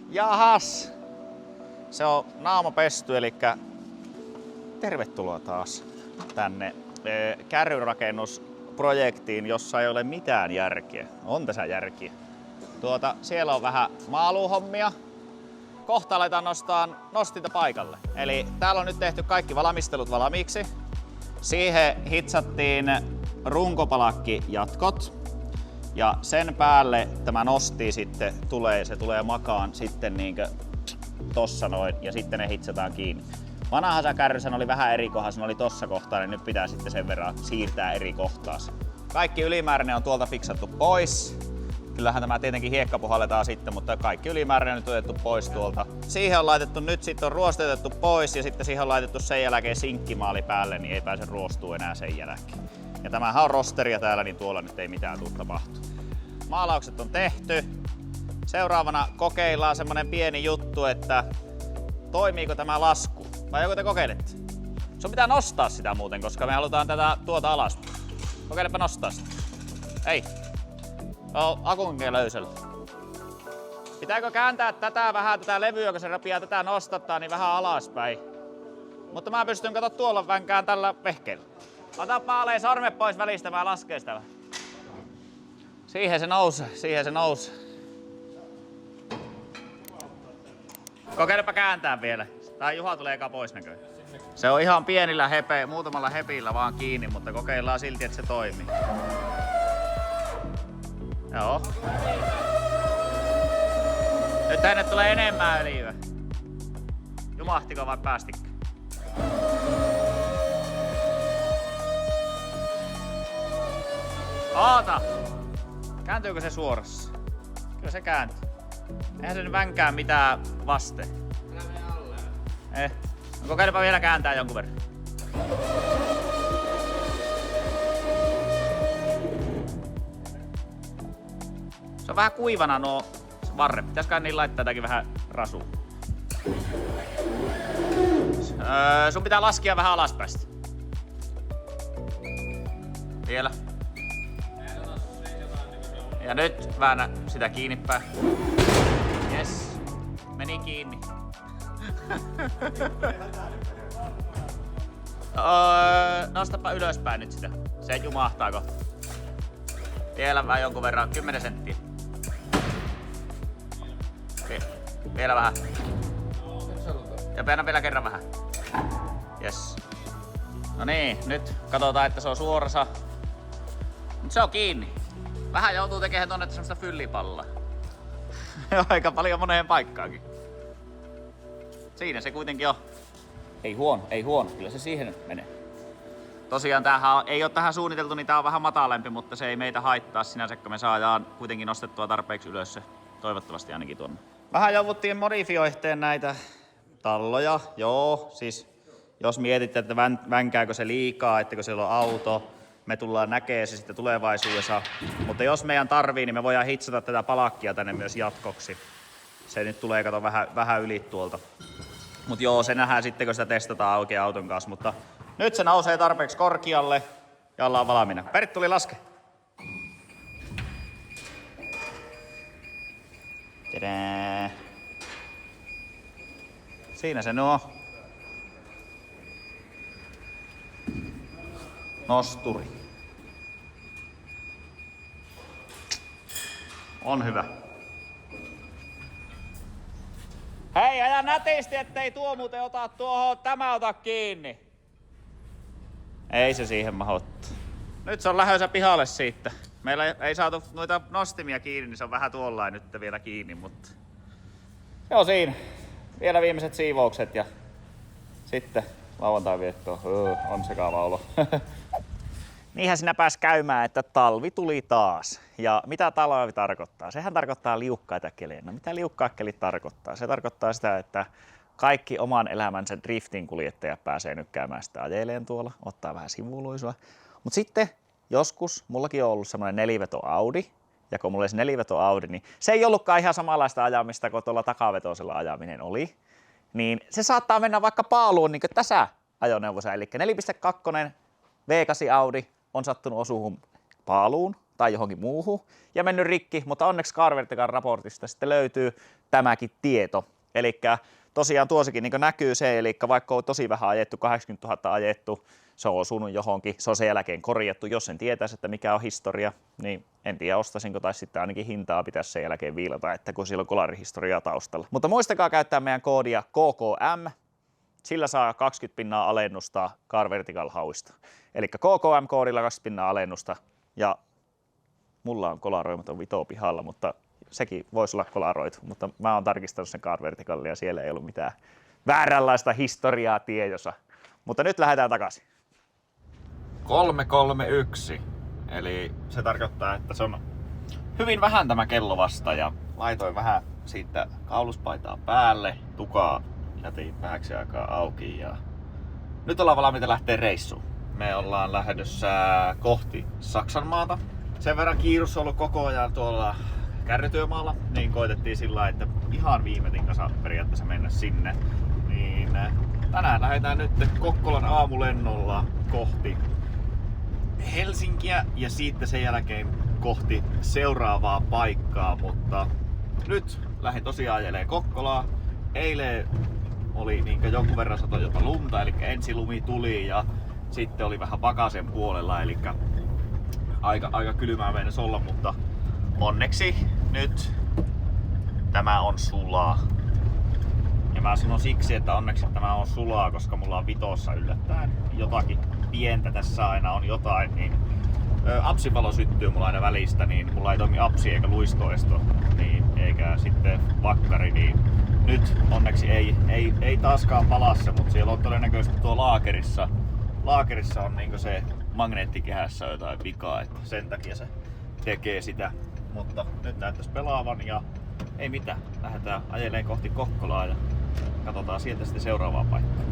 Jahas! Se on naama pesty, eli tervetuloa taas tänne kärryrakennusprojektiin, jossa ei ole mitään järkeä. On tässä järkiä. Siellä on vähän maaluuhommia. Kohta aletaan nostaa nostinta paikalle. Eli täällä on nyt tehty kaikki valmistelut valmiiksi. Siihen hitsattiin runkopalakkijatkot. Ja sen päälle tämä nosti sitten se tulee makaan sitten niinkö tossa noin ja sitten ne hitsataan kiinni. Vanhassa kärryssä oli vähän eri kohdassa, ne oli tossa kohtaa, niin nyt pitää sitten sen verran siirtää eri kohtaan. Kaikki ylimääräinen on tuolta fiksattu pois. Kyllähän tämä tietenkin hiekka puhalletaan sitten, mutta kaikki ylimääräinen on nyt otettu pois tuolta. Siihen on laitettu nyt sitten on ruostetettu pois ja sitten siihen on laitettu sen jälkeen sinkkimaali päälle, niin ei pääse ruostuu enää sen jälkeen. Ja tämähän on rosteria täällä, niin tuolla nyt ei mitään tule tapahtua. Maalaukset on tehty. Seuraavana kokeillaan semmonen pieni juttu, että toimiiko tämä lasku. Vai joko te kokeilette? Sun pitää nostaa sitä muuten, koska me halutaan tätä tuota alas. Kokeilepa nostaa sitä. Ei. Akunkin löysällä. Pitääkö kääntää tätä levyä, kun se rapiaa tätä nostattaa, niin vähän alaspäin. Mutta mä pystyn tuolla vänkään tällä vehkeellä. Ota paaleen sormet pois välistä, mä lasken sitä. Siihen se nousee. Kokeilepa kääntää vielä. Tai Juha tulee eka pois näköjään. Se on ihan pienillä muutamalla hepillä vaan kiinni, mutta kokeillaan silti, että se toimii. Joo. Nyt tänne tulee enemmän öljyä. Jumahtiko vai päästikö? Oota! Kääntyykö se suorassa? Kyllä se kääntyy. Eihän se nyt vänkää mitään vasten. Älä mene alle. No kokeilepa vielä kääntää jonkun verran. Se on vähän kuivana nuo varret. Pitäisköhän niin laittaa jotakin vähän rasua. Sun pitää laskea vähän alaspäin. Vielä. Ja nyt väännä sitä kiinni päin. Yes. Meni kiinni. Nostapa ylöspäin nyt sitä. Se jumahtaako. Vielä vähän jonkun verran. 10 senttiä. Vielä vähän. Ja paina vielä kerran vähän. Yes. No niin, nyt katsotaan, että se on suorassa. Nyt se on kiinni. Vähän joutuu tekemään tuonne semmoista fyllipalloa. Aika paljon moneen paikkaankin. Siinä se kuitenkin on. Ei huono. Kyllä se siihen menee. Tosiaan tämähän ei ole tähän suunniteltu, niin tää on vähän matalempi, mutta se ei meitä haittaa sinänsä, kun me saadaan kuitenkin nostettua tarpeeksi ylös se. Toivottavasti ainakin tuonne. Vähän jouduttiin modifioiteen näitä talloja. Joo, siis jos mietitte, että vänkääkö se liikaa, ettekö siellä on auto, me tullaan näkemään se sitten tulevaisuudessa. Mutta jos meidän tarvii, niin me voidaan hitsata tätä palakkia tänne myös jatkoksi. Se nyt tulee kato vähän yli tuolta. Mut joo, se nähdään sitten, kun sitä testataan oikein auton kanssa. Mutta nyt se nousee tarpeeksi korkealle ja ollaan valmiina. Perttuli, laske. Tadää. Siinä se nuo. Nosturi. On hyvä. Hei, aja nätisti, ettei tuo muuten ota tuohon, tämä ota kiinni. Ei se siihen mahottu. Nyt se on lähdössä pihalle siitä. Meillä ei saatu noita nostimia kiinni, niin se on vähän tuollain nyt vielä kiinni, mutta... Joo, siinä. Vielä viimeiset siivoukset ja sitten lauantai viettoon. On sekava olo. Niinhän sinä pääsi käymään, että talvi tuli taas. Ja mitä talvi tarkoittaa? Sehän tarkoittaa liukkaita kelejä. No mitä liukkaat kelit tarkoittaa? Se tarkoittaa sitä, että kaikki oman elämänsä driftin kuljettajat pääsee nyt käymään sitä ajeleen tuolla, ottaa vähän sivuuluisua. Mutta sitten joskus, mullakin on ollut semmoinen neliveto Audi, ja kun mulla oli se neliveto Audi, niin se ei ollutkaan ihan samanlaista ajamista kuin tuolla takavetoisella ajaminen oli. Niin se saattaa mennä vaikka paaluun niin kuin tässä ajoneuvossa, eli 4.2 V8 Audi on sattunut osuun paaluun tai johonkin muuhun ja mennyt rikki, mutta onneksi Car Vertical raportista sitten löytyy tämäkin tieto. Eli tosiaan tuossakin niin näkyy se, eli vaikka on tosi vähän ajettu, 80 000 ajettu, se on osunut johonkin, se on sen jälkeen korjattu. Jos en tietäisi, että mikä on historia, niin en tiedä ostaisinko, tai sitten ainakin hintaa pitäisi sen jälkeen viilata, että kun siellä on kolarihistoriaa taustalla. Mutta muistakaa käyttää meidän koodia KKM, sillä saa 20% alennusta Car Vertical hauista. Eli KKM-koodilla 20% alennusta, ja mulla on kolaroimaton Vito pihalla, mutta sekin voisi olla kolaroitu, mutta mä oon tarkistanut sen Car Verticalia ja siellä ei ollut mitään vääränlaista historiaa tiedossa. Mutta nyt lähdetään takaisin. 331, eli se tarkoittaa, että se on hyvin vähän tämä kello vasta ja laitoin vähän siitä kauluspaitaa päälle, tukaa jätin vähäksi aikaa auki ja nyt ollaan valmiita lähteä reissuun. Me ollaan lähdössä kohti Saksanmaata. Sen verran kiirus on ollut koko ajan tuolla kärrytyömaalla, niin koitettiin sillä, että ihan viime tinkassa periaatteessa mennä sinne. Niin tänään lähdetään nyt Kokkolan aamulennolla kohti Helsinkiä ja siitä sen jälkeen kohti seuraavaa paikkaa, mutta nyt lähdin tosiaan ajelemaan Kokkolaa. Eilen oli niin jonkun verran satoi jopa lunta, eli ensilumi tuli ja sitten oli vähän pakasen puolella, eli aika kylmää meinasi olla, mutta onneksi nyt tämä on sulaa. Ja mä sanon siksi, että onneksi tämä on sulaa, koska mulla on Vitossa yllättäen jotakin pientä tässä aina on jotain, niin apsipalo syttyy mulla aina välistä, niin mulla ei toimi apsi eikä luistoisto, niin eikä sitten vakkari, niin nyt onneksi ei taaskaan palaa se, mutta siellä on todennäköisesti tuo laakerissa on niinku se magneettikehässä jotain vikaa, että sen takia se tekee sitä, mutta nyt näyttäisi pelaavan ja ei mitään, lähdetään ajeleen kohti Kokkolaa ja katsotaan sieltä sitten seuraavaa paikkaa.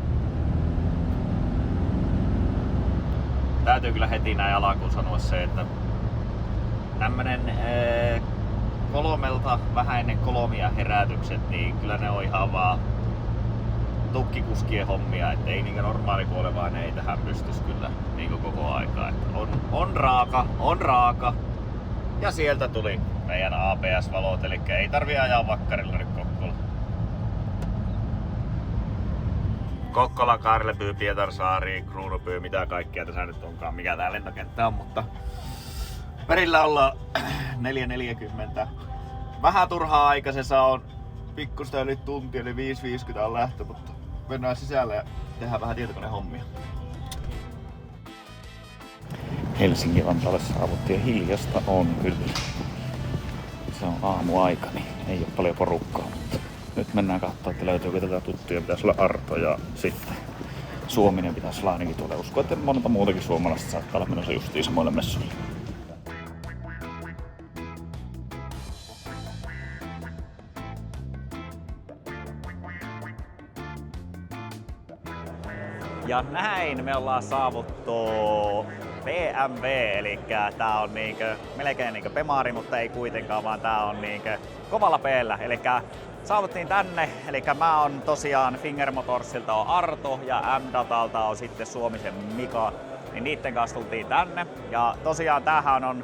Täytyy kyllä heti näin alkuun sanoa se, että tämmönen 3 vähän ennen 3 herätykset, niin kyllä ne on ihan vaan tukkikuskien hommia, että ei niinkö normaali kuolevainen ei tähän pystys kyllä niinku koko aikaa. On raaka. Ja sieltä tuli meidän ABS-valot, eli ei tarvi ajaa vakkarilla nyt Kokkola. Kokkola, Karleby, Pietarsaari, Kruunupyy, mitä kaikkea tässä nyt onkaan, mikä tää lentokenttä on, mutta perillä ollaan 4.40. Vähän turhaa aikaisessa on pikkusta yli tunti, eli 5.50 on lähtö, mutta mennään sisälle ja tehdään vähän tietokonehommia. Helsinki-Vantaalle saavuttiin ja hiljasta on kyllä. Se on aamuaika, niin ei ole paljon porukkaa, mutta nyt mennään katsomaan, että löytyykö tätä tuttuja. Pitäisi olla Arto ja sitten Suominen pitäisi olla ainakin tuolla. Uskon, että monta muutakin suomalaista saattaa olla menossa justiin samoille messuille. Ja näin me ollaan saavuttu BMW, eli tää on melkein Pemari, mutta ei kuitenkaan, vaan tää on kovalla P:llä. Eli saavuttiin tänne, eli mä on tosiaan Finger Motorsilta on Arto ja M-Datalta on sitten Suomisen Mika, niin niitten kanssa tultiin tänne. Ja tosiaan tämähän on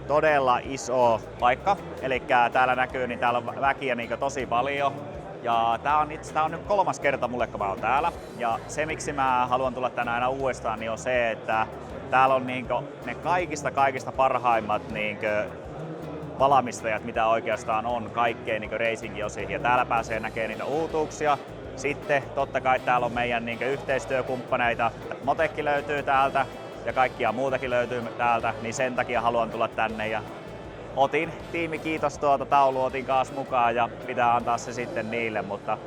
todella iso paikka, eli täällä näkyy, niin täällä on väkiä tosi paljon. Ja tää on nyt 3. kerta mulle, kun mä oon täällä. Ja se, miksi mä haluan tulla tänään aina uudestaan, niin on se, että täällä on ne kaikista parhaimmat valmistajat, mitä oikeastaan on kaikkeen racingin osiin. Ja täällä pääsee näkemään niitä uutuuksia. Sitten totta kai täällä on meidän yhteistyökumppaneita. Motekki löytyy täältä ja kaikkia muutakin löytyy täältä, niin sen takia haluan tulla tänne. Ja otin tiimikiitos taulu, otin kanssa mukaan ja pitää antaa se sitten niille, mutta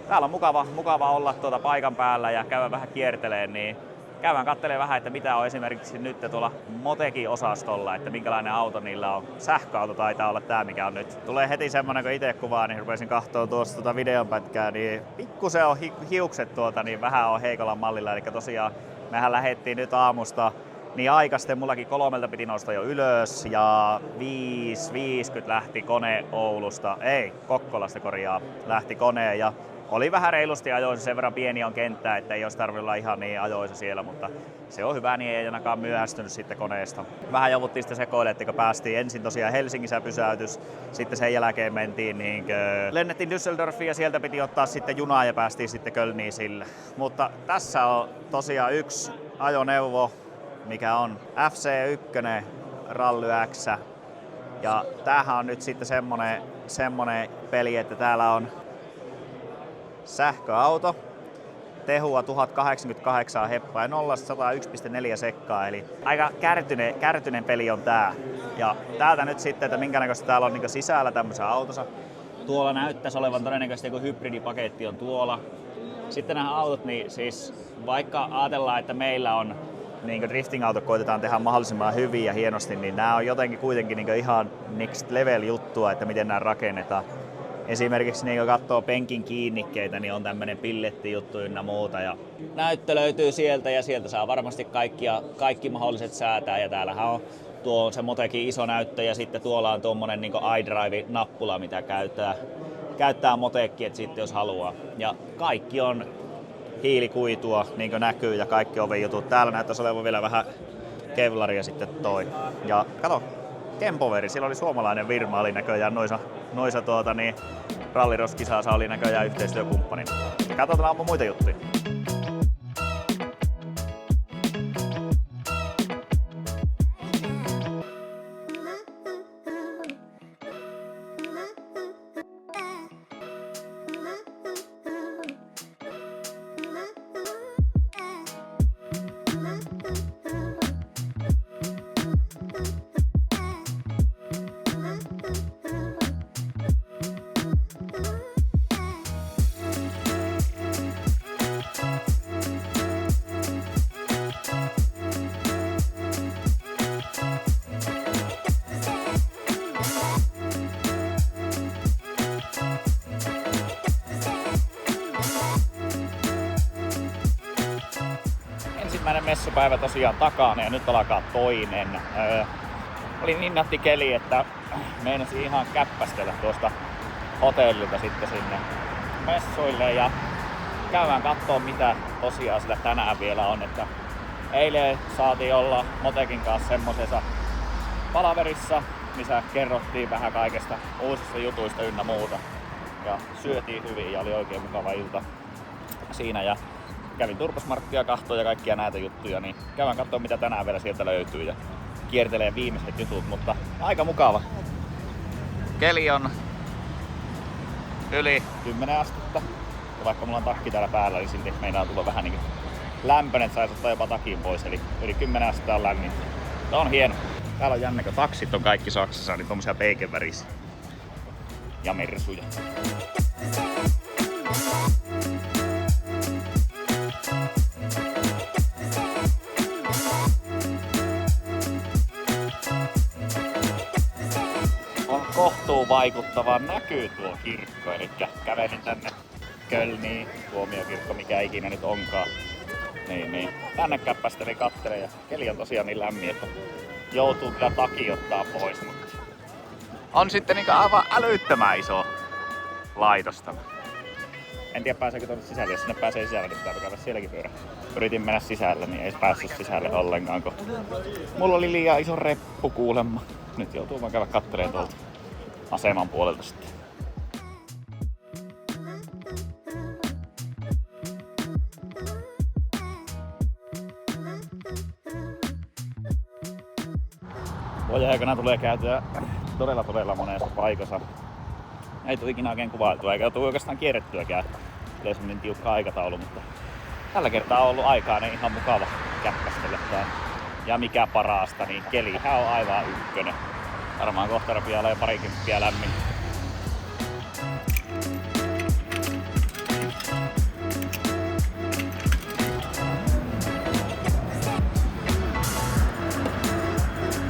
täällä on mukava olla paikan päällä ja käydä vähän kierteleen, niin käydään katselemaan vähän, että mitä on esimerkiksi nyt tuolla Motekin osastolla, että minkälainen auto niillä on. Sähköauto taitaa olla tää, mikä on nyt. Tulee heti semmonen, kun itse kuvaa, niin rupesin kahtoo tuosta videonpätkää, niin pikkusen on hiukset niin vähän on heikolla mallilla, eli tosiaan mehän lähdettiin nyt aamusta niin aikaisten, mullakin 3 piti nousta jo ylös ja 5.50 lähti kone Oulusta, Kokkolasta lähti kone ja oli vähän reilusti ajoissa, sen verran pieni on kenttä, että ei olisi tarvinnut olla ihan niin ajoissa siellä, mutta se on hyvä, niin ei ainakaan myöhästynyt sitten koneesta. Vähän jouduttiin sitten sekoille, että kun päästiin ensin tosiaan Helsingissä pysäytys, sitten sen jälkeen mentiin lennettiin Düsseldorfiin ja sieltä piti ottaa sitten junaa ja päästiin sitten Kölniin sillä. Mutta tässä on tosiaan yksi ajoneuvo, mikä on FC1 Rally X. Ja tämähän on nyt sitten semmonen peli, että täällä on sähköauto, tehua 1088 heppaa ja 0-101,4 sekkaa, eli aika kärtynen peli on tää. Ja täältä nyt sitten, että minkä näköistä täällä on sisällä tämmöisessä autossa. Tuolla näyttäisi olevan todennäköisesti joku hybridipaketti on tuolla. Sitten nämä autot, niin siis vaikka ajatellaan, että meillä on drifting-auto koitetaan tehdä mahdollisimman hyvin ja hienosti, niin nämä on jotenkin kuitenkin ihan next level juttua, että miten nämä rakennetaan. Esimerkiksi kun katsoo penkin kiinnikkeitä, niin on tämmönen pillettijuttu ynnä muuta. Ja näyttö löytyy sieltä ja sieltä saa varmasti kaikki mahdolliset säätää. Ja täällähän on tuo se Motekin iso näyttö ja sitten tuolla on tuommoinen iDrive-nappula, mitä käyttää Motekki, että sitten jos haluaa. Ja kaikki on hiilikuitua, niin kuin näkyy, ja kaikki ovijutut. Täällä näyttäisi olevan vielä vähän kevlaria sitten toi. Ja kato, Kempoveri, sillä oli suomalainen firma, oli näköjään noissa ralliroskisassa oli näköjään yhteistyökumppani. Katsotaan muita juttuja. Ensimmäinen messupäivä tosiaan takana ja nyt alkaa toinen. Oli niin nätti keli, että meinasin ihan käppästellä tuosta hotellilta sitten sinne messuille ja käydään kattoo mitä tosiaan sillä tänään vielä on. Että eilen saatiin olla Motekin kanssa semmosessa palaverissa, missä kerrottiin vähän kaikesta uusista jutuista ynnä muuta. Ja syötiin hyvin ja oli oikein mukava ilta siinä. Ja kävin Turbosmarttia kahtoo ja kaikkia näitä juttuja, niin käydään kattoo mitä tänään vielä sieltä löytyy ja kiertelee viimeiset jutut, mutta aika mukava. Keli on yli 10 astetta ja vaikka mulla on takki täällä päällä, niin silti meinaa tulla vähän niin lämpöinen, että saisi ottaa jopa takin pois, eli yli 10 astetta on lämmin. Tämä on hieno. Täällä on jännä, kun taksit on kaikki Saksassa, niin tommosia peikenvärisiä ja mersuja. Kohtuu vaikuttava näkyy tuo kirkko, eli kävelin tänne Kölniin, tuomiokirkko, mikä ikinä nyt onkaan. Niin. Tänne käppästelin kattelee ja keli on tosiaan niin lämmin, että joutuu kyllä takin ottaa pois, mutta on sitten aivan älyttömän iso laitosta. En tiedä pääseekö tuonne sisälle, jos sinne pääsee sisälle, niin pitää käydä sielläkin pyörä. Yritin mennä sisälle, niin ei päässyt sisälle ollenkaan, kun mulla oli liian iso reppu kuulemma. Nyt joutuu vaan käydä kattelemaan tuolta aseman puolelta sitten. Vuoden aikana tulee käytyä todella monessa paikassa. Ei tule ikinä oikein kuvailtua, eikä tule oikeastaan kierrettyäkään. Tulee semmonen tiukka aikataulu, mutta tällä kertaa on ollut aikaa niin ihan mukava käppästellä tää. Ja mikä parasta, niin kelihän on aivan ykkönen. Varmaan kohta rupeaa olemaan parikymppiä lämmin.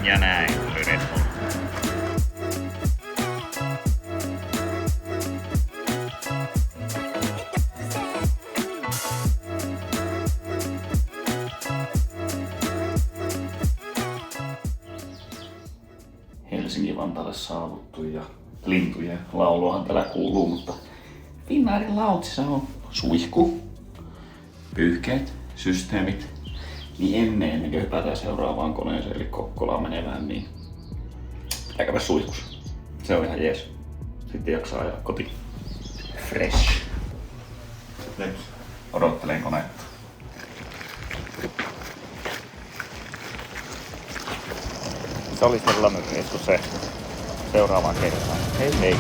Ja näin tuli Red Bull. Helsinki-Vantaalle saavuttu ja lintujen lauluahan täällä kuuluu, mutta Finnairin Lautsissa on suihku, pyyhkeet, systeemit. Niin ennen kuin hypätään seuraavaan koneeseen, eli Kokkolaan menevään, niin pitää käydä suihkussa. Se on ihan jees. Sitten jaksaa ajaa kotiin. Fresh. Nyt odottelen konetta. Se oli sellainen mies kuin se seuraavaan kertaan. Hei hei!